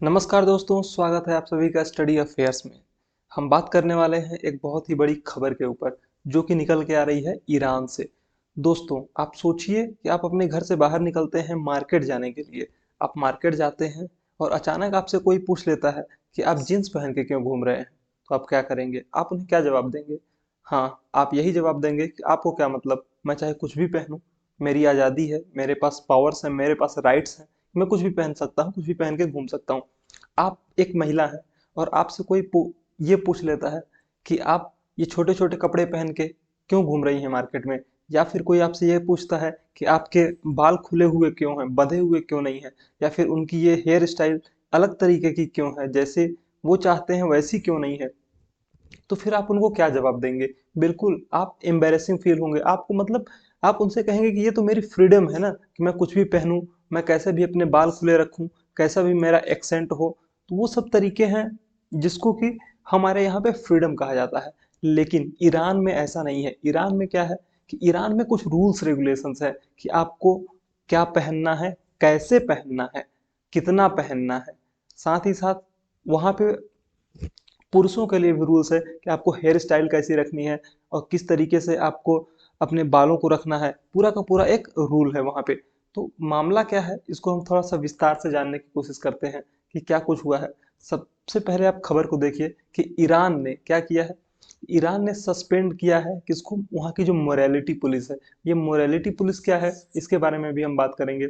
नमस्कार दोस्तों, स्वागत है आप सभी का स्टडी अफेयर्स में। हम बात करने वाले हैं एक बहुत ही बड़ी खबर के ऊपर जो कि निकल के आ रही है ईरान से। दोस्तों, आप सोचिए कि आप अपने घर से बाहर निकलते हैं मार्केट जाने के लिए। आप मार्केट जाते हैं और अचानक आपसे कोई पूछ लेता है कि आप जीन्स पहन के क्यों घूम रहे हैं। तो आप क्या करेंगे? आप उन्हें क्या जवाब देंगे? हाँ, आप यही जवाब देंगे कि आपको क्या मतलब, मैं चाहे कुछ भी पहनूं, मेरी आज़ादी है, मेरे पास पावर्स हैं, मेरे पास राइट्स हैं, मैं कुछ भी पहन सकता हूँ, कुछ भी पहन के घूम सकता हूँ। आप एक महिला हैं और आपसे कोई ये पूछ लेता है कि आप ये छोटे छोटे कपड़े पहन के क्यों घूम रही हैं मार्केट में, या फिर कोई आपसे ये पूछता है कि आपके बाल खुले हुए क्यों हैं, बंधे हुए क्यों नहीं है, या फिर उनकी ये हेयर स्टाइल अलग तरीके की क्यों है, जैसे वो चाहते हैं वैसी क्यों नहीं है। तो फिर आप उनको क्या जवाब देंगे? बिल्कुल आप एम्बैरेसिंग फील होंगे, आपको मतलब आप उनसे कहेंगे कि ये तो मेरी फ्रीडम है ना, कि मैं कुछ भी पहनूं, मैं कैसे भी अपने बाल खुले रखूं, कैसा भी मेरा एक्सेंट हो। तो वो सब तरीके हैं जिसको कि हमारे यहाँ पे फ्रीडम कहा जाता है। लेकिन ईरान में ऐसा नहीं है। ईरान में क्या है कि ईरान में कुछ रूल्स रेगुलेशंस है कि आपको क्या पहनना है, कैसे पहनना है, कितना पहनना है। साथ ही साथ वहाँ पे पुरुषों के लिए भी रूल्स है कि आपको हेयर स्टाइल कैसी रखनी है और किस तरीके से आपको अपने बालों को रखना है। पूरा का पूरा एक रूल है वहाँ पे। तो मामला क्या है, इसको हम थोड़ा सा विस्तार से जानने की कोशिश करते हैं कि क्या कुछ हुआ है। सबसे पहले आप खबर को देखिए कि ईरान ने क्या किया है। ईरान ने सस्पेंड किया है किसको? वहाँ की जो मोरालिटी पुलिस है। ये मोरालिटी पुलिस क्या है, इसके बारे में भी हम बात करेंगे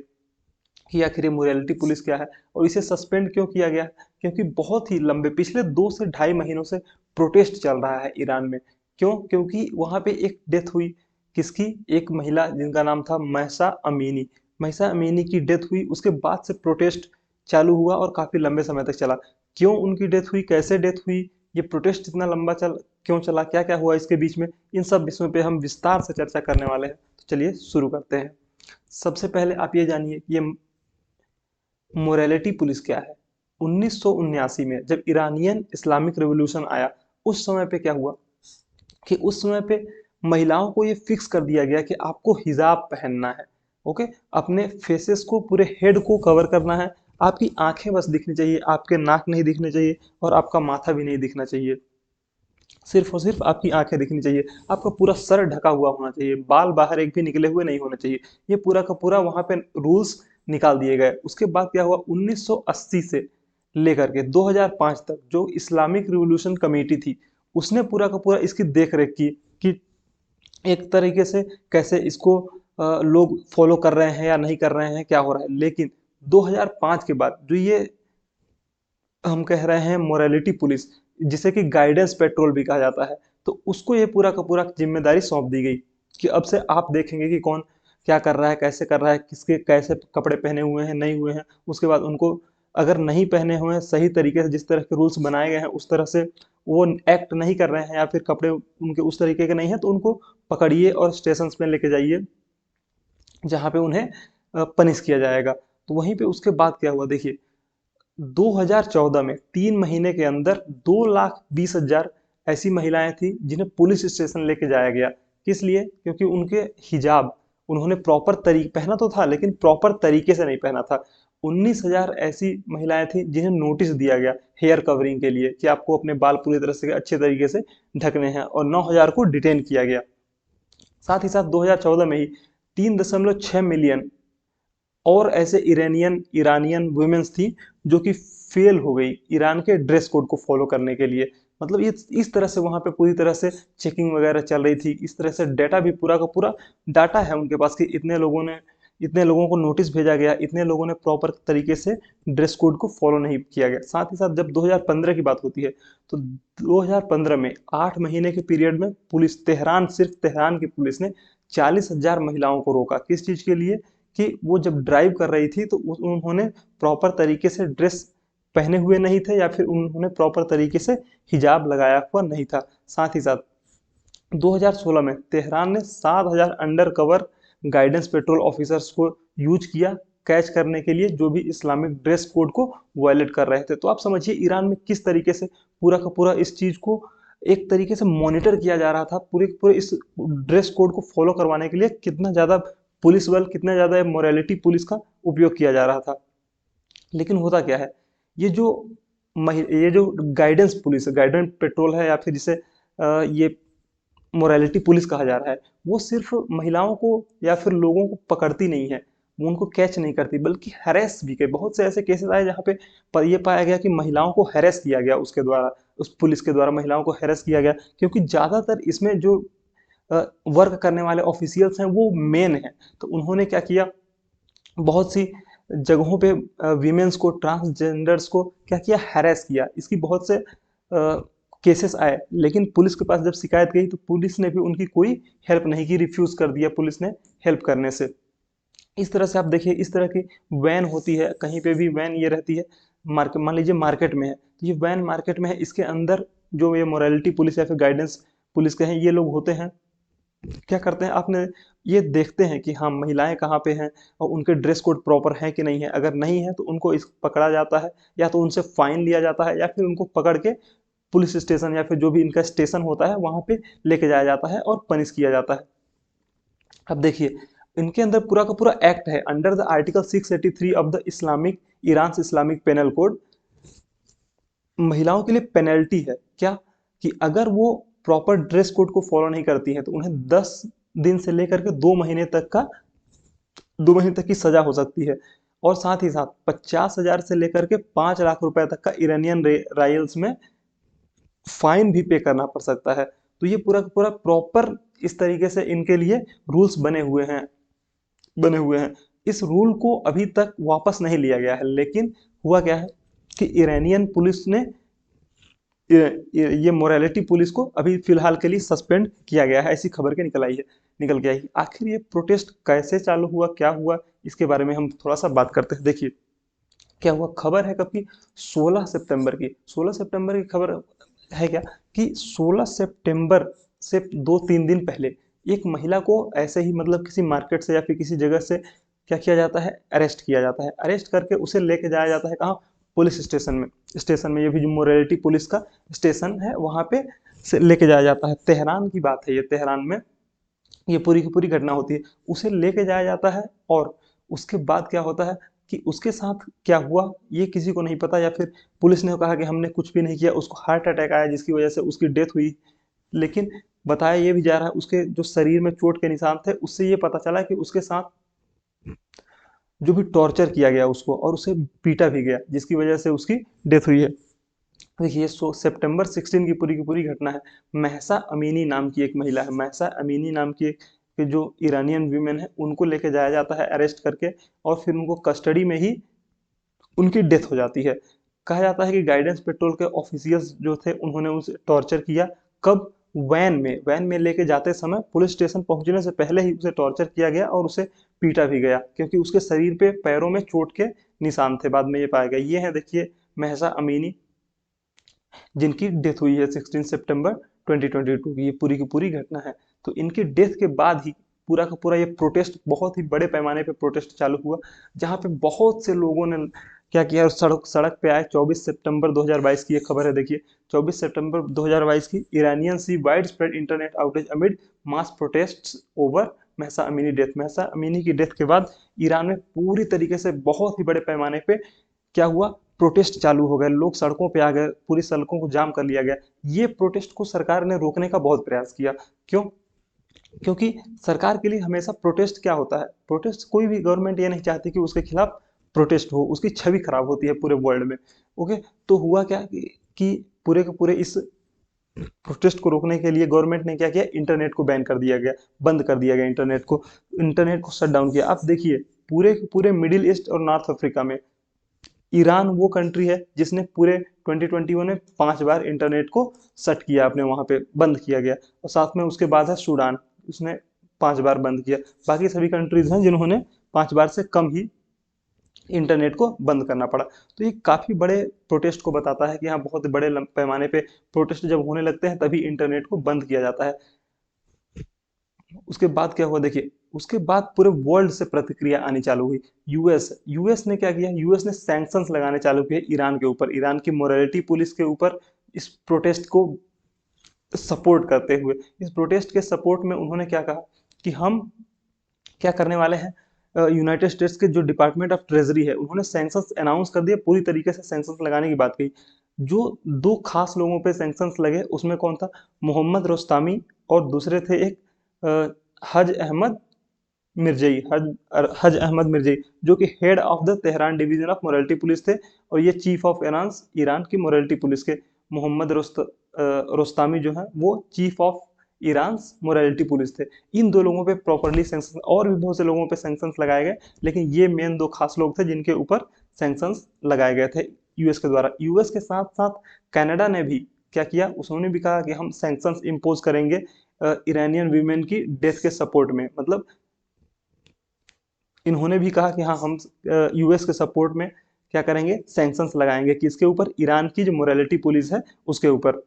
कि आखिर ये मोरालिटी पुलिस क्या है और इसे सस्पेंड क्यों किया गया है। क्योंकि बहुत ही लंबे पिछले 2 से ढाई महीनों से प्रोटेस्ट चल रहा है ईरान में। क्यों? क्योंकि वहां पे एक डेथ हुई। किसकी? एक महिला जिनका नाम था महसा अमीनी। महसा अमीनी की डेथ हुई, उसके बाद से प्रोटेस्ट चालू हुआ और काफी लंबे समय तक चला। क्यों उनकी डेथ हुई, कैसे डेथ हुई, ये प्रोटेस्ट इतना लंबा क्यों चला, क्या क्या हुआ इसके बीच में, इन सब विषयों पे हम विस्तार से चर्चा करने वाले हैं। तो चलिए शुरू करते हैं। सबसे पहले आप ये जानिए कि ये मोरालिटी पुलिस क्या है। 1979 में जब ईरानियन इस्लामिक रिवॉल्यूशन आया, उस समय पे क्या हुआ कि उस समय पे महिलाओं को ये फिक्स कर दिया गया कि आपको हिजाब पहनना है। ओके, अपने फेसेस को, पूरे हेड को कवर करना है। आपकी आंखें बस दिखनी चाहिए, आपके नाक नहीं दिखने चाहिए और आपका माथा भी नहीं दिखना चाहिए। सिर्फ और सिर्फ आपकी आंखें दिखनी चाहिए। आपका पूरा सर ढका हुआ होना चाहिए, बाल बाहर एक भी निकले हुए नहीं होने चाहिए। ये पूरा का पूरा वहां पे रूल्स निकाल दिए गए। उसके बाद क्या हुआ, 1980 से लेकर के 2005 तक जो इस्लामिक रिवॉल्यूशन कमेटी थी, उसने पूरा का पूरा इसकी देख रेख की कि एक तरीके से कैसे इसको लोग फॉलो कर रहे हैं या नहीं कर रहे हैं, क्या हो रहा है। लेकिन 2005 के बाद जो ये हम कह रहे हैं मोरालिटी पुलिस, जिसे कि गाइडेंस पेट्रोल भी कहा जाता है, तो उसको ये पूरा का पूरा जिम्मेदारी सौंप दी गई कि अब से आप देखेंगे कि कौन क्या कर रहा है, कैसे कर रहा है, किसके कैसे कपड़े पहने हुए हैं, नहीं हुए हैं। उसके बाद उनको अगर नहीं पहने हुए हैं सही तरीके से, जिस तरह के रूल्स बनाए गए हैं उस तरह से वो एक्ट नहीं कर रहे हैं, या फिर कपड़े उनके उस तरीके के नहीं है, तो उनको पकड़िए और स्टेशन में लेके जाइए जहाँ पे उन्हें पनिश किया जाएगा। तो वहीं पे उसके बाद क्या हुआ देखिए, 2014 में 3 महीने के अंदर 2,20,000 ऐसी महिलाएं थी जिन्हें पुलिस स्टेशन लेके जाया गया। किस लिए? क्योंकि उनके हिजाब उन्होंने प्रॉपर तरीके पहना तो था, लेकिन प्रॉपर तरीके से नहीं पहना था। 19,000 ऐसी महिलाएं थी जिन्हें नोटिस दिया गया हेयर कवरिंग के लिए कि आपको अपने बाल पूरी तरह से अच्छे तरीके से ढकने हैं, और 9,000 को डिटेन किया गया। साथ ही साथ 2014 में ही 3.6 मिलियन और ऐसे ईरानियन ईरानियन वुमेन्स थी जो कि फेल हो गई ईरान के ड्रेस कोड को फॉलो करने के लिए। मतलब ये इस तरह से वहां पे पूरी तरह से चेकिंग वगैरह चल रही थी। इस तरह से डाटा भी पूरा का पूरा डाटा है उनके पास कि इतने लोगों को नोटिस भेजा गया, इतने लोगों ने प्रॉपर तरीके से ड्रेस कोड को फॉलो नहीं किया गया। साथ ही साथ जब 2015 की बात होती है, तो 2015 में 8 महीने के पीरियड में पुलिस तेहरान, सिर्फ तेहरान की पुलिस ने 40,000 महिलाओं को रोका। किस चीज के लिए? कि वो जब ड्राइव कर रही थी तो उन्होंने प्रॉपर तरीके से ड्रेस पहने हुए नहीं थे, या फिर उन्होंने प्रॉपर तरीके से हिजाब लगाया हुआ नहीं था। साथ ही साथ 2016 में तेहरान ने 7,000 under cover guidance petrol officers को यूज किया कैच करने के लिए, जो भी इस्लामिक ड्रेस कोड को वायलेट कर रहे थे। तो आप समझिए ईरान में किस तरीके से पूरा का पूरा इस चीज को एक तरीके से मॉनिटर किया जा रहा था। पूरे पूरे इस ड्रेस कोड को फॉलो करवाने के लिए कितना ज्यादा पुलिस बल, कितना ज्यादा मोरालिटी पुलिस का उपयोग किया जा रहा था। लेकिन होता क्या है, ये जो गाइडेंस पुलिस है, गाइडेंस पेट्रोल है, या फिर जिसे ये मोरालिटी पुलिस कहा जा रहा है, वो सिर्फ महिलाओं को या फिर लोगों को पकड़ती नहीं है, वो उनको कैच नहीं करती, बल्कि हैरेस भी कर। बहुत से ऐसे केसेस आए जहाँ पे ये पाया गया कि महिलाओं को हैरेस किया गया, उसके द्वारा, उस पुलिस के द्वारा महिलाओं को हैरेस किया गया, क्योंकि ज्यादातर इसमें जो वर्क करने वाले ऑफिशियल्स हैं वो मेन हैं। तो उन्होंने क्या किया, बहुत सी जगहों पे वीमेंस को, ट्रांसजेंडर्स को क्या किया, हैरेस किया। इसकी बहुत से केसेस आए, लेकिन पुलिस के पास जब शिकायत गई तो पुलिस ने भी उनकी कोई हेल्प नहीं की, रिफ्यूज कर दिया पुलिस ने हेल्प करने से। इस तरह से आप देखिए, इस तरह की वैन होती है, कहीं पे भी वैन ये रहती है, मार्केट, मान लीजिए मार्केट में है, तो ये वैन मार्केट में है, इसके अंदर जो ये मोरालिटी पुलिस या फिर गाइडेंस पुलिस के हैं, ये लोग होते हैं, क्या करते हैं, आपने ये देखते हैं कि हाँ महिलाएं कहाँ पे हैं और उनके ड्रेस कोड प्रॉपर है कि नहीं है। अगर नहीं है तो उनको इस पकड़ा जाता है, या तो उनसे फाइन लिया जाता है, या फिर उनको पकड़ के पुलिस स्टेशन या फिर जो भी इनका स्टेशन होता है वहां पे लेके जाया जाता है और पनिश किया जाता है। अब देखिए, इनके अंदर पूरा का पूरा एक्ट है, under the article 683 of the Islamic, Iran Islamic penal code, महिलाओं के लिए पेनल्टी है क्या, कि अगर वो प्रॉपर ड्रेस कोड को फॉलो नहीं करती हैं तो उन्हें 10 दिन से लेकर के 2 महीने तक का, 2 महीने तक की सजा हो सकती है। और साथ ही साथ 50,000 से लेकर के 5 लाख रुपए तक का ईरानियन राइल्स में फाइन भी पे करना पड़ सकता है। तो ये पूरा का पूरा प्रॉपर इस तरीके से इनके लिए रूल्स बने हुए हैं। इस रूल को अभी तक वापस नहीं लिया गया है, लेकिन हुआ क्या है कि ईरानियन पुलिस ने ये मोरालिटी पुलिस को अभी फिलहाल के लिए सस्पेंड किया गया है, ऐसी खबर के निकल के आई। आखिर ये प्रोटेस्ट कैसे चालू हुआ, क्या हुआ, इसके बारे में हम थोड़ा सा बात करते हैं। देखिए क्या हुआ, खबर है कब की, 16 सितंबर की खबर है क्या, कि 16 सितंबर से 2-3 दिन पहले एक महिला को ऐसे ही, मतलब किसी मार्केट से या फिर किसी जगह से क्या किया जाता है, अरेस्ट किया जाता है। अरेस्ट करके उसे लेके जाया जाता है कहाँ, पुलिस स्टेशन में, ये भी जो मोरालिटी पुलिस का स्टेशन है वहां पे से लेके जाया जाता है। तेहरान की बात है ये, तेहरान में ये पूरी की पूरी घटना होती है। उसे लेके जाया जाता है, और उसके बाद क्या होता है कि उसके साथ क्या हुआ ये किसी को नहीं पता, या फिर पुलिस ने कहा कि हमने कुछ भी नहीं किया, उसको हार्ट अटैक आया जिसकी वजह से उसकी डेथ हुई। लेकिन बताया ये भी जा रहा है, उसके जो शरीर में चोट के निशान थे, उससे ये पता चला कि उसके साथ जो भी टॉर्चर किया गया उसको, और उसे पीटा भी गया, जिसकी वजह से उसकी डेथ हुई है। देखिए, सितंबर 16 की पूरी घटना है। महसा अमीनी नाम की एक महिला है, महसा अमीनी नाम की एक, कि जो ईरानियन वीमेन है, उनको लेके जाया जाता है अरेस्ट करके, और फिर उनको कस्टडी में ही उनकी डेथ हो जाती है। कहा जाता है कि गाइडेंस पेट्रोल के ऑफिशियल्स जो थे उन्होंने उसे टॉर्चर किया। कब, वैन में लेके जाते समय पुलिस स्टेशन पहुंचने से पहले ही उसे टॉर्चर किया गया और उसे पीटा भी गया, क्योंकि उसके शरीर पे, पैरों में चोट के निशान थे, बाद में ये पाया गया। ये है देखिए महसा अमीनी, जिनकी डेथ हुई है 16 सितंबर 2022 की, ये पूरी की पूरी घटना है। तो इनकी डेथ के बाद ही पूरा का पूरा ये प्रोटेस्ट, बहुत ही बड़े पैमाने पे प्रोटेस्ट चालू हुआ, जहाँ पे बहुत से लोगों ने क्या किया, सड़क सड़क पे आए। 24 सितंबर 2022 की ये खबर है, देखिए 24 सितंबर 2022 की, Iranian see widespread internet outage amid mass protest over Mahsa Amini death. Mahsa Amini की डेथ के बाद ईरान में पूरी तरीके से बहुत ही बड़े पैमाने पे क्या हुआ, प्रोटेस्ट चालू हो गए, लोग सड़कों पे आ गए, पूरी सड़कों को जाम कर लिया गया। ये प्रोटेस्ट को सरकार ने रोकने का बहुत प्रयास किया। क्यों, क्योंकि सरकार के लिए हमेशा प्रोटेस्ट क्या होता है, प्रोटेस्ट, कोई भी गवर्नमेंट ये नहीं चाहती कि उसके खिलाफ प्रोटेस्ट हो, उसकी छवि खराब होती है पूरे वर्ल्ड में। ओके, तो हुआ क्या कि पूरे के पूरे इस प्रोटेस्ट को रोकने के लिए गवर्नमेंट ने क्या किया, इंटरनेट को बैन कर दिया गया, बंद कर दिया गया इंटरनेट को शट डाउन किया। आप देखिए पूरे के पूरे मिडिल ईस्ट और नॉर्थ अफ्रीका में ईरान वो कंट्री है जिसने पूरे 2021 में 5 बार इंटरनेट को शट किया, अपने वहां पे बंद किया गया। और साथ में उसके बाद है सूडान, उसने 5 बार बंद किया। बाकी सभी कंट्रीज हैं जिन्होंने 5 बार से कम ही इंटरनेट को बंद करना पड़ा। तो ये काफी बड़े प्रोटेस्ट को बताता है कि हाँ, बहुत बड़े पैमाने पे प्रोटेस्ट जब होने लगते हैं तभी इंटरनेट को बंद किया जाता है। उसके बाद क्या हुआ, देखिए उसके बाद पूरे वर्ल्ड से प्रतिक्रिया आनी चालू हुई। यूएस ने क्या किया, यूएस ने सैंक्शंस लगाने चालू किए ईरान के ऊपर, ईरान की मोरालिटी पुलिस के ऊपर, इस प्रोटेस्ट को सपोर्ट करते हुए। इस प्रोटेस्ट के सपोर्ट में उन्होंने क्या कहा कि हम क्या करने वाले हैं, यूनाइटेड स्टेट्स के जो डिपार्टमेंट ऑफ ट्रेजरी है उन्होंने सैंक्शंस अनाउंस कर दिए, पूरी तरीके से सैंक्शंस लगाने की बात कही। जो दो खास लोगों पे सैंक्शंस लगे उसमें कौन था, मोहम्मद रोस्तामी, और दूसरे थे एक हज अहमद मिर्जई, हज अहमद मिर्जई, जो कि head of the Tehran division of morality police थे, और ये चीफ ऑफ ईरान ईरान की मोरालिटी पुलिस के। मोहम्मद रोस्तामी जो है वो chief of Iran morality police थे। इन दो लोगों पे प्रॉपरली सैंक्शन, और भी बहुत से लोगों पे सैंक्शंस लगाए गए, लेकिन ये मेन दो खास लोग थे जिनके ऊपर सैंक्शंस लगाए गए थे यूएस के द्वारा। यूएस के साथ साथ कनाडा ने भी क्या किया, उन्होंने भी कहा कि हम सैंक्शंस इम्पोज करेंगे ईरानियन वीमेन की डेथ के सपोर्ट में। मतलब इन्होंने भी कहा कि हाँ, हम यूएस के सपोर्ट में क्या करेंगे, सैंक्शंस लगाएंगे, किसके ऊपर, ईरान की जो मोरालिटी पुलिस है उसके ऊपर।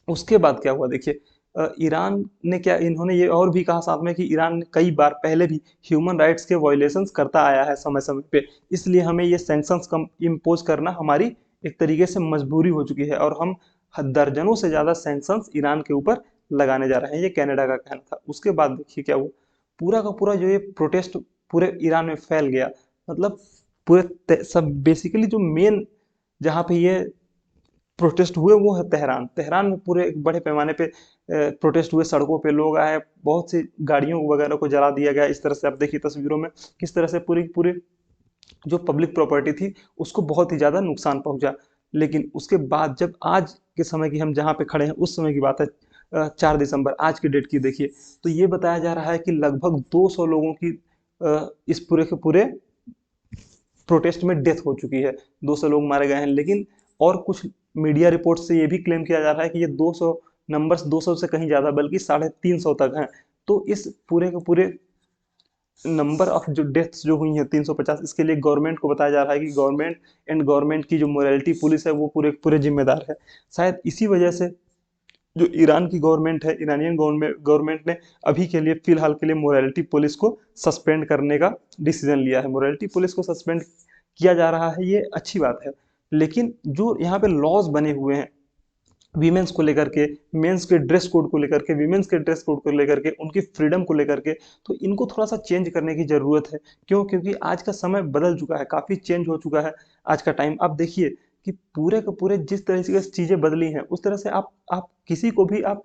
उसके बाद क्या हुआ देखिए, ईरान ने क्या, इन्होंने ये और भी कहा साथ में कि ईरान ने कई बार पहले भी ह्यूमन राइट्स के वायलेशंस करता आया है समय समय पे, इसलिए हमें ये सैंक्शंस कम इम्पोज करना हमारी एक तरीके से मजबूरी हो चुकी है, और हम दर्जनों से ज्यादा सैंक्शंस ईरान के ऊपर लगाने जा रहे हैं, ये कनाडा का कहना था। उसके बाद देखिए क्या हुआ, पूरा का पूरा जो ये प्रोटेस्ट पूरे ईरान में फैल गया। मतलब सब बेसिकली जो मेन जहाँ पे ये प्रोटेस्ट हुए वो है तेहरान। तेहरान में पूरे एक बड़े पैमाने पे प्रोटेस्ट हुए, सड़कों पे लोग आए, बहुत सी गाड़ियों वगैरह को जला दिया गया। इस तरह से आप देखिए तस्वीरों में किस तरह से पूरी पूरी जो पब्लिक प्रॉपर्टी थी उसको बहुत ही ज्यादा नुकसान पहुंचा। लेकिन उसके बाद जब आज के समय की हम जहाँ पे खड़े हैं उस समय की बात है, 4 दिसंबर आज की डेट की देखिए, तो ये बताया जा रहा है कि लगभग 200 लोगों की इस पूरे के पूरे प्रोटेस्ट में डेथ हो चुकी है, 200 लोग मारे गए हैं। लेकिन और कुछ मीडिया रिपोर्ट से ये भी क्लेम किया जा रहा है कि ये 200 नंबर्स 200 से कहीं ज्यादा बल्कि 350 तक हैं। तो इस पूरे के पूरे नंबर ऑफ जो डेथ्स जो हुई हैं 350, इसके लिए गवर्नमेंट को बताया जा रहा है कि गवर्नमेंट की जो मोरालिटी पुलिस है वो पूरे पूरे जिम्मेदार है। शायद इसी वजह से जो ईरान की गवर्नमेंट है, ईरानियन गवर्नमेंट ने अभी के लिए फिलहाल के लिए मोरालिटी पुलिस को सस्पेंड करने का डिसीजन लिया है। मोरालिटी पुलिस को सस्पेंड किया जा रहा है, ये अच्छी बात है। लेकिन जो यहाँ पे लॉज बने हुए हैं वीमेंस को लेकर के, मेंस के ड्रेस कोड को लेकर के, वीमेंस के ड्रेस कोड को लेकर के, उनकी फ्रीडम को लेकर के, तो इनको थोड़ा सा चेंज करने की जरूरत है। क्यों? क्योंकि आज का समय बदल चुका है, काफी चेंज हो चुका है आज का टाइम। आप देखिए कि पूरे के पूरे जिस तरह से चीजें बदली हैं उस तरह से आप किसी को भी आप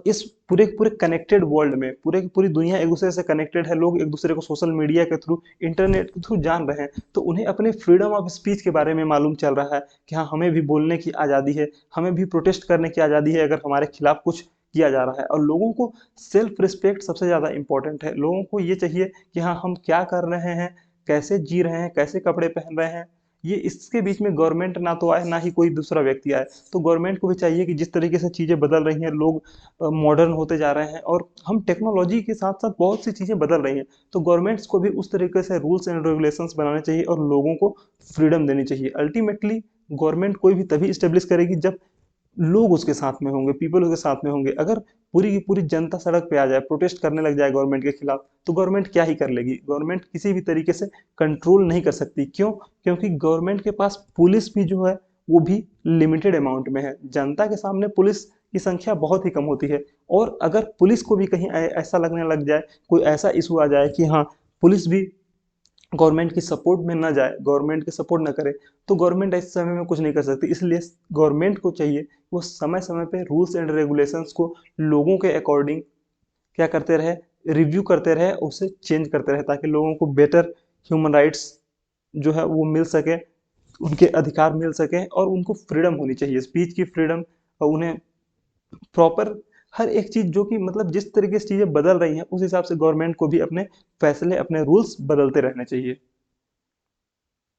इस पूरे पूरे कनेक्टेड वर्ल्ड में पूरे की पूरी दुनिया एक दूसरे से कनेक्टेड है, लोग एक दूसरे को सोशल मीडिया के थ्रू, इंटरनेट के थ्रू जान रहे हैं, तो उन्हें अपने फ्रीडम ऑफ स्पीच के बारे में मालूम चल रहा है कि हाँ, हमें भी बोलने की आज़ादी है, हमें भी प्रोटेस्ट करने की आज़ादी है अगर हमारे खिलाफ कुछ किया जा रहा है। और लोगों को सेल्फ रिस्पेक्ट सबसे ज़्यादा इंपॉर्टेंट है। लोगों को ये चाहिए कि हाँ, हम क्या कर रहे हैं, कैसे जी रहे हैं, कैसे कपड़े पहन रहे हैं, ये इसके बीच में गवर्नमेंट ना तो आए ना ही कोई दूसरा व्यक्ति आए। तो गवर्नमेंट को भी चाहिए कि जिस तरीके से चीज़ें बदल रही हैं, लोग मॉडर्न होते जा रहे हैं और हम टेक्नोलॉजी के साथ साथ बहुत सी चीज़ें बदल रही हैं, तो गवर्नमेंट्स को भी उस तरीके से रूल्स एंड रेगुलेशंस बनाने चाहिए और लोगों को फ्रीडम देनी चाहिए। अल्टीमेटली गवर्नमेंट कोई भी तभी स्टेब्लिश करेगी जब लोग उसके साथ में होंगे, पीपल उसके साथ में होंगे। अगर पूरी की पूरी जनता सड़क पे आ जाए, प्रोटेस्ट करने लग जाए गवर्नमेंट के खिलाफ, तो गवर्नमेंट क्या ही कर लेगी। गवर्नमेंट किसी भी तरीके से कंट्रोल नहीं कर सकती। क्यों? क्योंकि गवर्नमेंट के पास पुलिस भी जो है वो भी लिमिटेड अमाउंट में है। जनता के सामने पुलिस की संख्या बहुत ही कम होती है, और अगर पुलिस को भी कहीं ऐसा लगने लग जाए, कोई ऐसा इशू आ जाए कि हाँ, पुलिस भी गवर्नमेंट की सपोर्ट में ना जाए, गवर्नमेंट की सपोर्ट ना करे, तो गवर्नमेंट इस समय में कुछ नहीं कर सकती। इसलिए गवर्नमेंट को चाहिए वो समय समय पे रूल्स एंड रेगुलेशंस को लोगों के अकॉर्डिंग क्या करते रहे, रिव्यू करते रहे, उसे चेंज करते रहे, ताकि लोगों को बेटर ह्यूमन राइट्स जो है वो मिल सके, उनके अधिकार मिल सके, और उनको फ्रीडम होनी चाहिए, स्पीच की फ्रीडम, और उन्हें प्रॉपर हर एक चीज जो कि मतलब जिस तरीके से चीजें बदल रही हैं उस हिसाब से गवर्नमेंट को भी अपने फैसले, अपने रूल्स बदलते रहने चाहिए।